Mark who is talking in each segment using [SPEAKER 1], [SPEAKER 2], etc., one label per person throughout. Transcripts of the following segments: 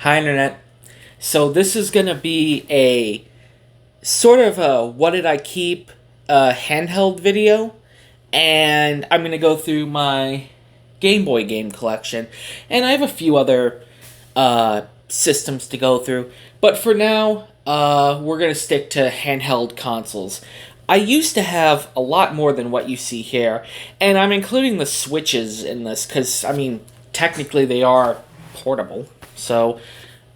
[SPEAKER 1] Hi, Internet. So this is going to be a sort of a what did I keep handheld video, and I'm going to go through my Game Boy game collection, and I have a few other systems to go through, but for now, we're going to stick to handheld consoles. I used to have a lot more than what you see here, and I'm including the Switches in this because, I mean, technically they are portable, so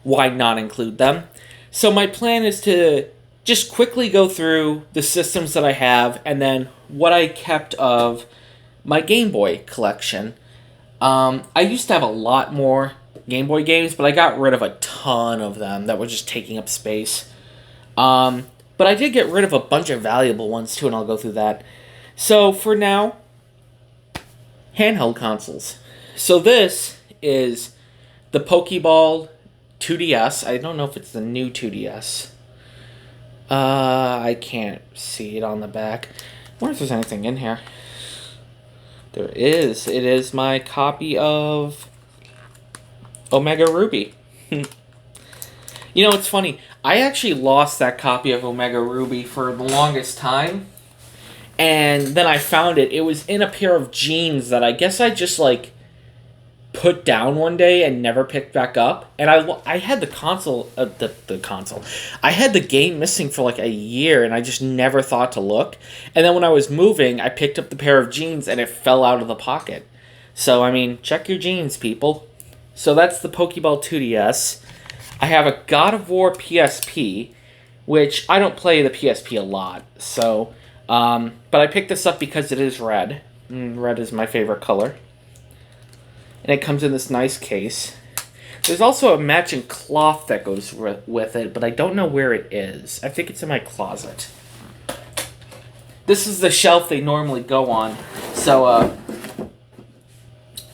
[SPEAKER 1] why not include them? So my plan is to just quickly go through the systems that I have and then what I kept of my Game Boy collection. I used to have a lot more Game Boy games, but I got rid of a ton of them that were just taking up space. But I did get rid of a bunch of valuable ones too, and I'll go through that. So for now, handheld consoles. So this is the Pokeball 2DS. I don't know if it's the new 2DS. I can't see it on the back. I wonder if there's anything in here. There is. It is my copy of Omega Ruby. You know, it's funny. I actually lost that copy of Omega Ruby for the longest time. And then I found it. It was in a pair of jeans that I guess I just, like, put down one day and never picked back up. And I had the console, the console. I had the game missing for like a year and I just never thought to look. And then when I was moving, I picked up the pair of jeans and it fell out of the pocket. So, I mean, check your jeans, people. So that's the Pokeball 2DS. I have a God of War Psp, which I don't play the PSP a lot. So, but I picked this up because it is red. Red is my favorite color. And it comes in this nice case. There's also a matching cloth that goes with it, but I don't know where it is. I think it's in my closet. This is the shelf they normally go on. So,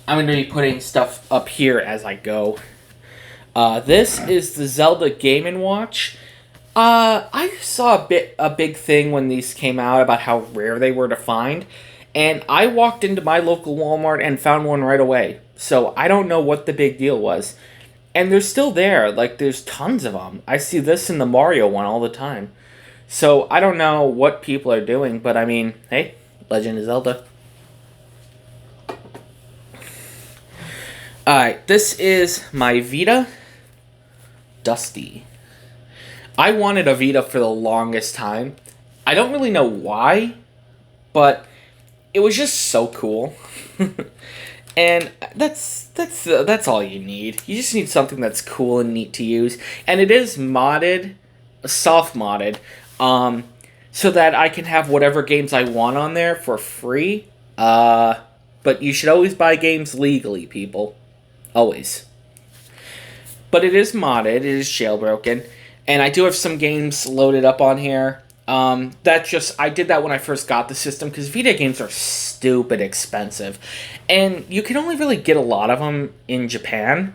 [SPEAKER 1] I'm going to be putting stuff up here as I go. This is the Zelda Game & Watch. I saw a big thing when these came out about how rare they were to find. And I walked into my local Walmart and found one right away. So I don't know what the big deal was. And they're still there. Like, there's tons of them. I see this in the Mario one all the time. So I don't know what people are doing. But, I mean, hey, Legend of Zelda. Alright, this is my Vita. Dusty. I wanted a Vita for the longest time. I don't really know why, but it was just so cool. And that's all you need. You just need something that's cool and neat to use. And it is modded, soft modded, so that I can have whatever games I want on there for free. But you should always buy games legally, people. Always. But it is modded, it is jailbroken, and I do have some games loaded up on here. I did that when I first got the system, because Vita games are stupid expensive. And you can only really get a lot of them in Japan.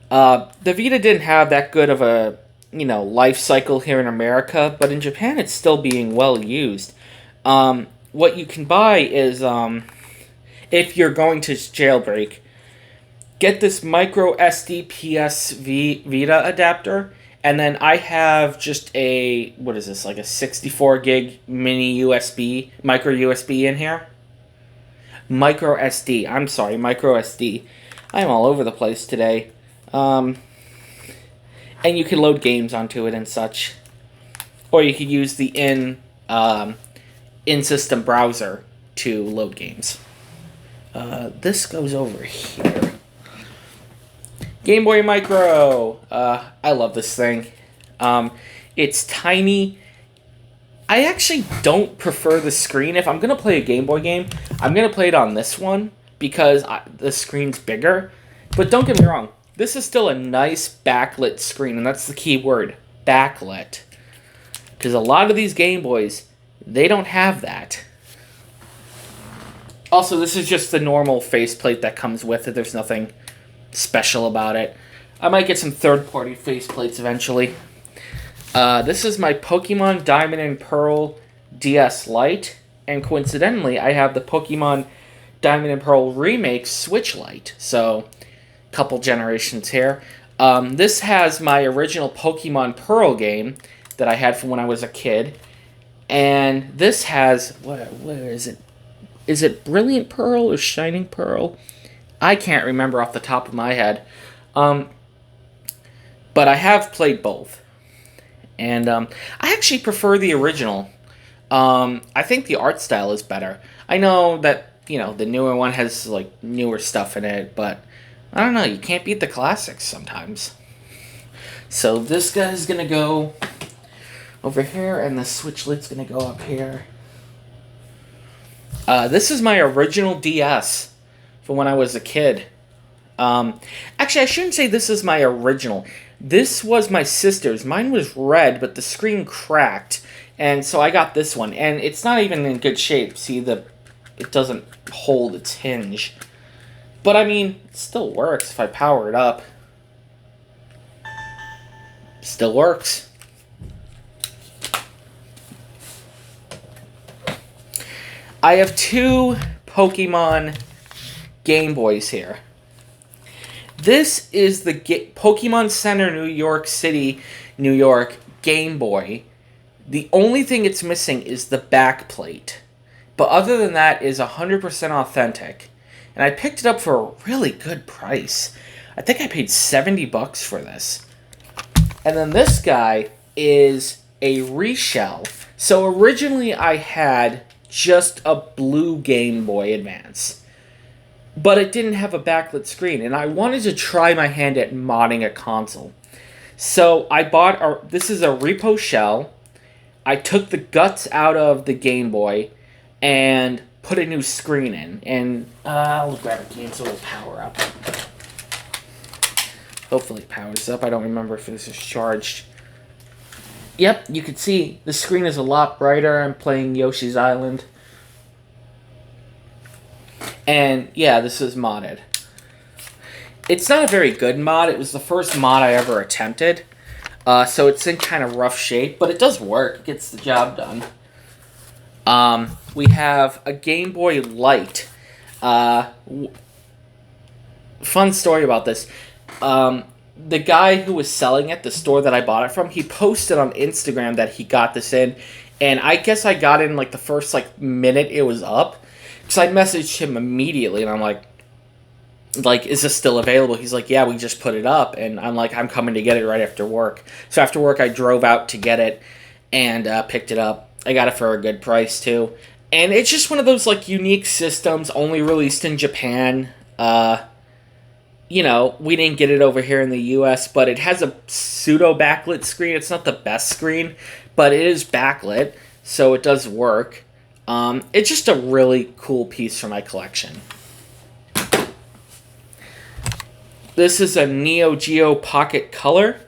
[SPEAKER 1] The Vita didn't have that good of a, life cycle here in America, but in Japan it's still being well used. What you can buy is, if you're going to jailbreak, get this micro SD PS Vita adapter, and then I have just a, what is this, like a 64 gig mini USB, micro USB in here? Micro SD, I'm sorry, micro SD. I'm all over the place today. And you can load games onto it and such. Or you could use the in-system browser to load games. This goes over here. Gameboy Micro. I love this thing. It's tiny. I actually don't prefer the screen. If I'm going to play a Game Boy game, I'm going to play it on this one because the screen's bigger. But don't get me wrong. This is still a nice backlit screen, and that's the key word, backlit. Because a lot of these Game Boys, they don't have that. Also, this is just the normal faceplate that comes with it. There's nothing special about it. I might get some third-party faceplates eventually. This is my Pokemon Diamond and Pearl DS Lite, and coincidentally, I have the Pokemon Diamond and Pearl Remake Switch Lite, so couple generations here. This has my original Pokemon Pearl game that I had from when I was a kid. And this has, what is it? Is it Brilliant Pearl or Shining Pearl? I can't remember off the top of my head. But I have played both. And I actually prefer the original. I think the art style is better. I know that, the newer one has, newer stuff in it, but I don't know, you can't beat the classics sometimes. So this guy's gonna go over here, and the switch lid's gonna go up here. This is my original DS from when I was a kid. Actually, I shouldn't say this is my original. This was my sister's. Mine was red, but the screen cracked, and so I got this one. And it's not even in good shape. See, it doesn't hold its hinge. But, I mean, it still works if I power it up. Still works. I have two Pokemon Game Boys here. This is the Pokemon Center, New York City, New York Game Boy. The only thing it's missing is the back plate. But other than that, is 100% authentic. And I picked it up for a really good price. I think I paid $70 for this. And then this guy is a reshell. So originally I had just a blue Game Boy Advance. But it didn't have a backlit screen, and I wanted to try my hand at modding a console. So I bought this is a repo shell. I took the guts out of the Game Boy and put a new screen in. And I'll grab a game so it'll power up. Hopefully it powers up. I don't remember if this is charged. Yep, you can see the screen is a lot brighter. I'm playing Yoshi's Island. And, yeah, this is modded. It's not a very good mod. It was the first mod I ever attempted. So it's in kind of rough shape, but it does work. It gets the job done. We have a Game Boy Light. Fun story about this. The guy who was selling it, the store that I bought it from, he posted on Instagram that he got this in. And I guess I got in, the first, minute it was up. So I messaged him immediately, and I'm like, is this still available? He's like, yeah, we just put it up. And I'm like, I'm coming to get it right after work. So after work, I drove out to get it and picked it up. I got it for a good price, too. And it's just one of those, unique systems, only released in Japan. We didn't get it over here in the U.S., but it has a pseudo-backlit screen. It's not the best screen, but it is backlit, so it does work. It's just a really cool piece for my collection. This is a Geo Pocket Color.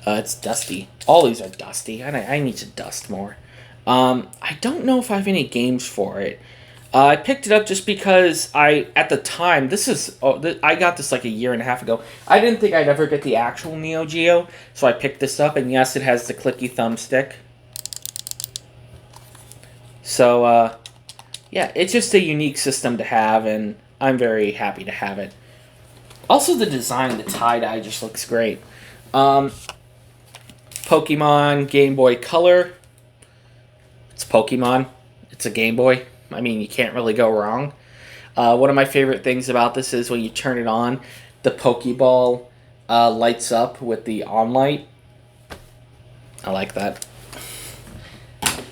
[SPEAKER 1] It's dusty. All these are dusty. I need to dust more. I don't know if I have any games for it. I picked it up just because at the time, I got this a year and a half ago. I didn't think I'd ever get the actual Neo Geo, so I picked this up, and yes, it has the clicky thumbstick. So, yeah, it's just a unique system to have, and I'm very happy to have it. Also, the design, the tie-dye just looks great. Pokemon Game Boy Color. It's Pokemon. It's a Game Boy. I mean, you can't really go wrong. One of my favorite things about this is when you turn it on, the Pokeball lights up with the on light. I like that.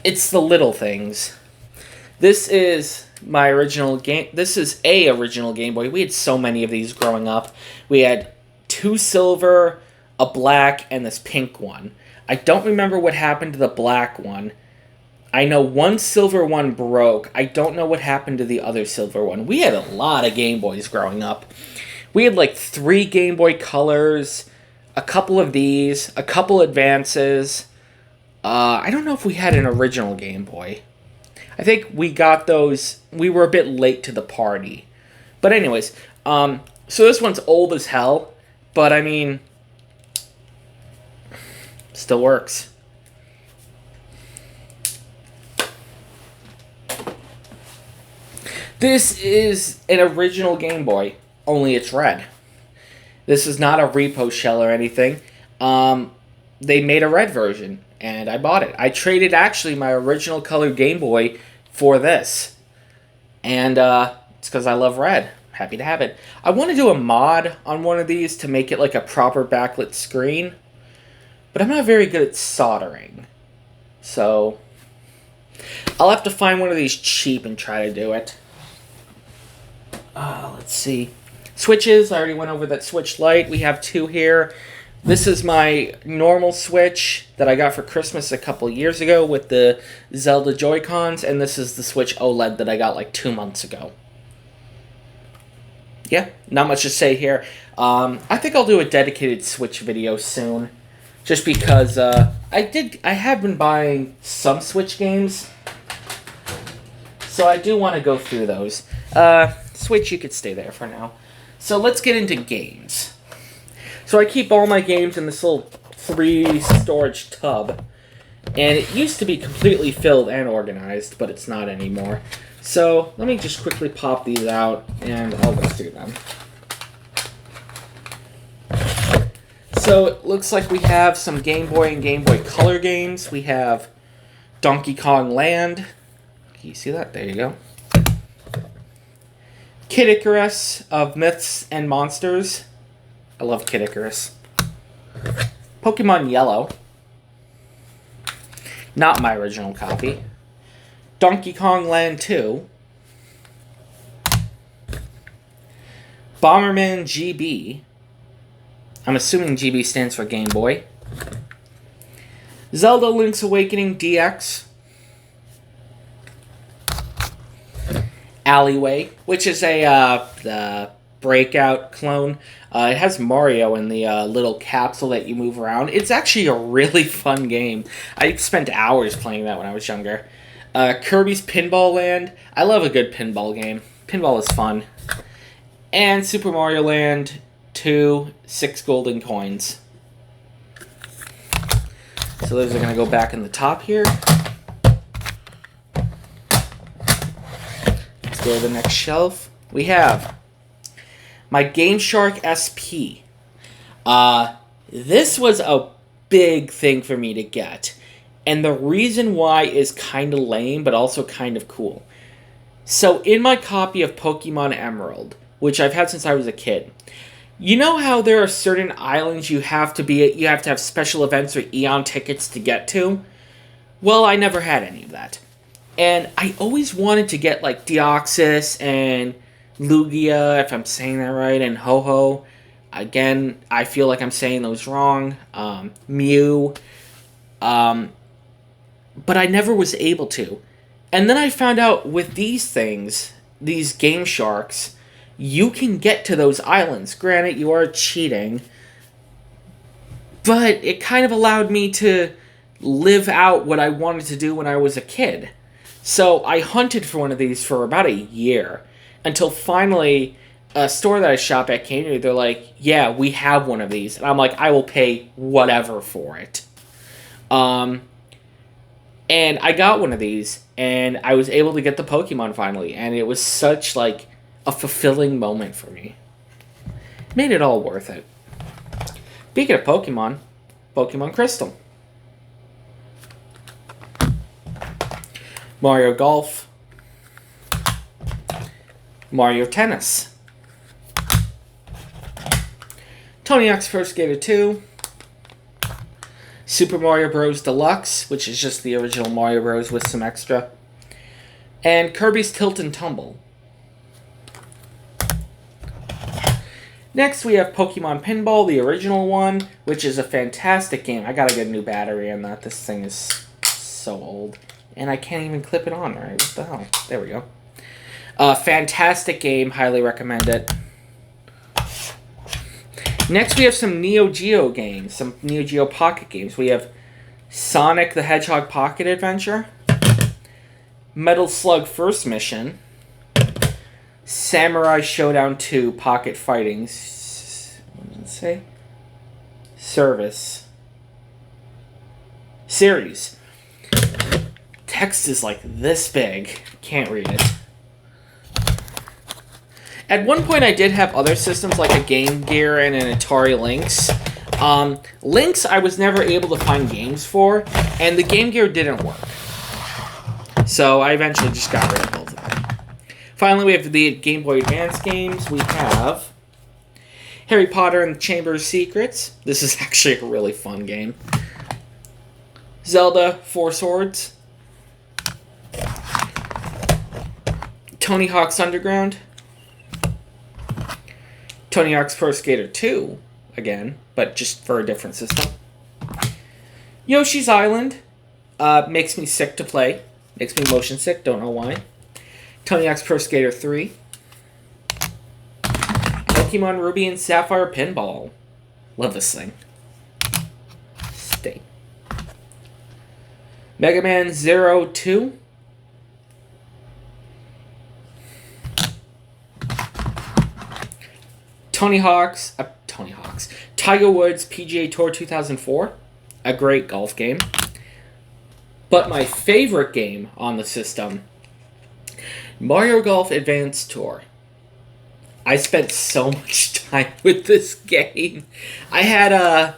[SPEAKER 1] It's the little things. This is my original game. This is a original Game Boy. We had so many of these growing up. We had 2 silver, a black, and this pink one. I don't remember what happened to the black one. I know 1 silver one broke. I don't know what happened to the other silver one. We had a lot of Game Boys growing up. We had 3 Game Boy Colors, a couple of these, a couple Advances. I don't know if we had an original Game Boy. I think we got those. We were a bit late to the party. But anyways, so this one's old as hell. But I mean, still works. This is an original Game Boy, only it's red. This is not a repo shell or anything. They made a red version, and I bought it. I traded actually my original color Game Boy for this. And it's because I love red. Happy to have it. I want to do a mod on one of these to make it like a proper backlit screen. But I'm not very good at soldering. So I'll have to find one of these cheap and try to do it. Let's see. Switches, I already went over that Switch Lite. We have two here. This is my normal Switch that I got for Christmas a couple years ago with the Zelda Joy-Cons, and this is the Switch OLED that I got like 2 months ago. Yeah, not much to say here. I think I'll do a dedicated Switch video soon, just because I have been buying some Switch games, so I do want to go through those. Switch, you could stay there for now. So let's get into games. So I keep all my games in this little 3 storage tub. And it used to be completely filled and organized, but it's not anymore. So let me just quickly pop these out and I'll go through them. So it looks like we have some Game Boy and Game Boy Color games. We have Donkey Kong Land. Can you see that? There you go. Kid Icarus of Myths and Monsters. I love Kid Icarus. Pokemon Yellow. Not my original copy. Donkey Kong Land 2. Bomberman GB. I'm assuming GB stands for Game Boy. Zelda Link's Awakening DX. Alleyway, which is the Breakout clone. It has Mario in the little capsule that you move around. It's actually a really fun game. I spent hours playing that when I was younger. Kirby's Pinball Land. I love a good pinball game. Pinball is fun. And Super Mario Land 2, 6 golden coins. So those are going to go back in the top here. Let's go to the next shelf. We have my Game Shark SP. This was a big thing for me to get. And the reason why is kind of lame, but also kind of cool. So in my copy of Pokemon Emerald, which I've had since I was a kid, you know how there are certain islands you have to have special events or Eon tickets to get to? Well, I never had any of that. And I always wanted to get like Deoxys and Lugia, if I'm saying that right, and Ho-Ho. Again, I feel like I'm saying those wrong. Mew. But I never was able to. And then I found out with these things, these Game Sharks, you can get to those islands. Granted, you are cheating. But it kind of allowed me to live out what I wanted to do when I was a kid. So I hunted for one of these for about a year. Until finally, a store that I shop at came to me. They're like, yeah, we have one of these. And I'm like, I will pay whatever for it. And I got one of these. And I was able to get the Pokemon finally. And it was such, like, a fulfilling moment for me. Made it all worth it. Speaking of Pokemon, Pokemon Crystal. Mario Golf. Mario Tennis. Tony Hawk's Pro Skater 2. Super Mario Bros. Deluxe, which is just the original Mario Bros. With some extra. And Kirby's Tilt and Tumble. Next, we have Pokemon Pinball, the original one, which is a fantastic game. I gotta get a new battery on that. This thing is so old. And I can't even clip it on, right? What the hell? There we go. Fantastic game. Highly recommend it. Next, we have some Neo Geo games. Some Neo Geo Pocket games. We have Sonic the Hedgehog Pocket Adventure. Metal Slug First Mission. Samurai Showdown 2 Pocket Fighting. What did it say? Service. Series. Text is like this big. Can't read it. At one point, I did have other systems like a Game Gear and an Atari Lynx. Lynx, I was never able to find games for, and the Game Gear didn't work. So I eventually just got rid of both of them. Finally, we have the Game Boy Advance games. We have Harry Potter and the Chamber of Secrets. This is actually a really fun game. Zelda, Four Swords. Tony Hawk's Underground. Tony Hawk's Pro Skater 2, again, but just for a different system. Yoshi's Island. Makes me sick to play. Makes me motion sick, don't know why. Tony Hawk's Pro Skater 3. Pokemon Ruby and Sapphire Pinball. Love this thing. Stay. Mega Man 02. Tony Hawk's. Tiger Woods PGA Tour 2004. A great golf game. But my favorite game on the system, Mario Golf Advanced Tour. I spent so much time with this game. I had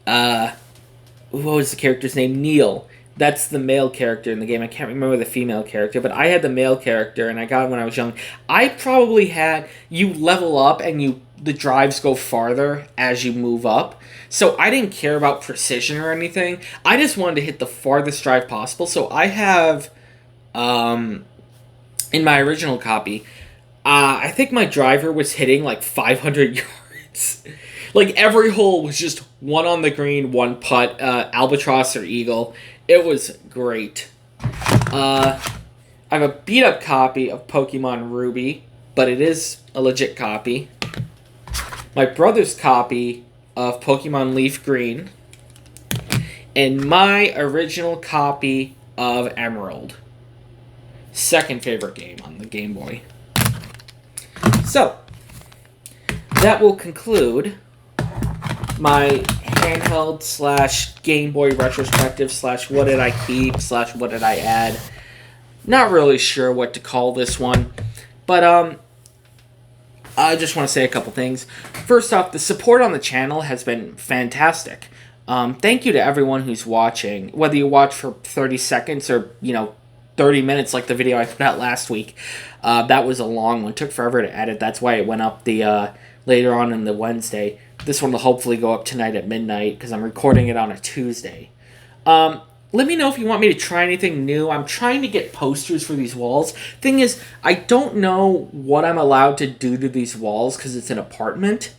[SPEAKER 1] what was the character's name? Neil. That's the male character in the game. I can't remember the female character, but I had the male character, and I got it when I was young. I probably had, you level up, and the drives go farther as you move up. So I didn't care about precision or anything. I just wanted to hit the farthest drive possible. So I have, in my original copy, I think my driver was hitting like 500 yards. Like every hole was just one on the green, one putt, albatross or eagle. It was great. I have a beat-up copy of Pokemon Ruby, but it is a legit copy. My brother's copy of Pokemon Leaf Green. And my original copy of Emerald. Second favorite game on the Game Boy. So, that will conclude my handheld / Game Boy retrospective / what did I keep / what did I add. Not really sure what to call this one, but I just want to say a couple things. First off, the support on the channel has been fantastic. Thank you to everyone who's watching, whether you watch for 30 seconds or 30 minutes like the video I put out last week. That was a long one. It took forever to edit. That's why it went up the later on in the Wednesday. This one will hopefully go up tonight at midnight because I'm recording it on a Tuesday. Let me know if you want me to try anything new. I'm trying to get posters for these walls. Thing is, I don't know what I'm allowed to do to these walls because it's an apartment.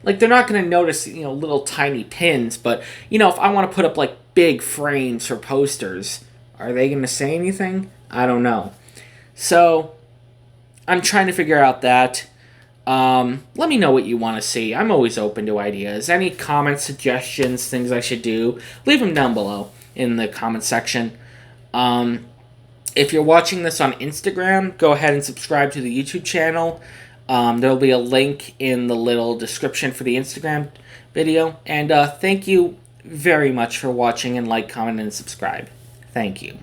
[SPEAKER 1] Like, they're not going to notice, little tiny pins. But, if I want to put up, like, big frames for posters, are they going to say anything? I don't know. So, I'm trying to figure out that. Let me know what you want to see. I'm always open to ideas. Any comments, suggestions, things I should do, leave them down below in the comment section. If you're watching this on Instagram, go ahead and subscribe to the YouTube channel. There'll be a link in the little description for the Instagram video. And thank you very much for watching, and like, comment, and subscribe. Thank you.